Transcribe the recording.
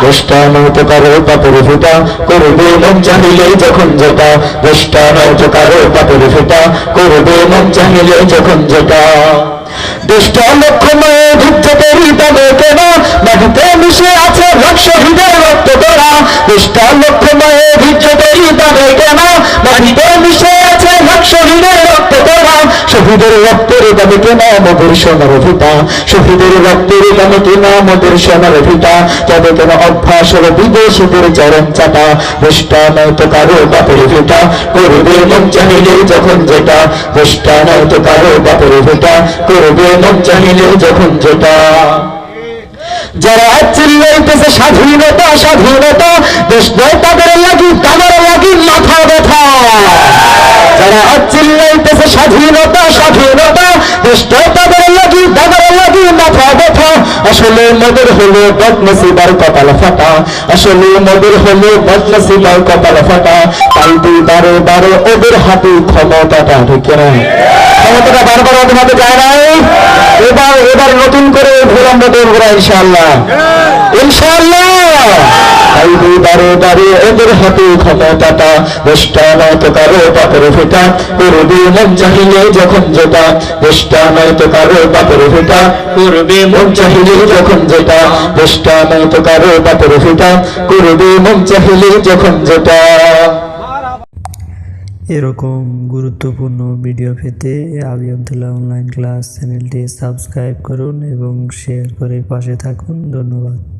দোষটা নয়তো কারো বাপের ফুটা করবে মন চাহিলে যখন যেটা দোষটা নয়তো কারো বাপের ফুটা করবে মন চাহিলে যখন যেটা দোষটা লক্ষ্যময় ধূপচাপেরই তবে কেন মাটিতে মিশে আছে লাখ শহীদের রক্ত তোরা দোষটা লক্ষ্যময় ধূপচাপেরই তবে কেন মাটিতে মিশে আছে লাখ শহীদের রক্ত তোরা শহীদের রক্তের দামে কেনা মোদের সোনার ভিটা শহীদের রক্তের দামে কেনা মোদের সোনার ভিটা তবে কেন অভ্যাস হলো বিদেশিদের চরম চাটা দোষটা নয়তো কারো বাপের ভিটা করবে মন চাহিলে যখন যেটা দোষটা নয়তো কারো বাপের ভিটা করবে মন চাহিলে যখন যেটা যারা চিল্লাইতেছে স্বাধীনতা স্বাধীনতা দেশ নয় তাদের লাগি তাদের লাগি মাথা ব্যথা যারা চিল্লাইতেছে স্বাধীনতা স্বাধীনতা দেশ নয় তাদের লাগি তাদের লাগি মাথা ব্যথা আসলে মোদের হলো বদনসিবার কপাল ফাটা আসলে মোদের হলো বদনসিবার কপাল ফাটা তাই তুই বারে বারে ওদের হাতে ক্ষমতাটা ঢুকে নেয় ক্ষমতাটা বারবার ওদের হাতে যায় নাই এবার নতুন করে ভুল আমরা দেখবো ইনশাআল্লাহ ইনশাআল্লাহ তাই দুই বারে বারে ওদের হাতে ক্ষমতাটা দোষটা নয়তো কারো বাপের ফেটা করবে মন চাহিলে যখন যেটা দোষটা নয়তো কারো বাপের ফেটা করবে মন চাহিলে যখন যেটা দোষটা নয়তো কারো বাপের ফেটা করবে মন চাহিলে যখন যেটা এরকম গুরুত্বপূর্ণ ভিডিও পেতে আবি আব্দুল্লাহ অনলাইন ক্লাস চ্যানেলটি সাবস্ক্রাইব করুন এবং শেয়ার করে পাশে থাকুন। ধন্যবাদ।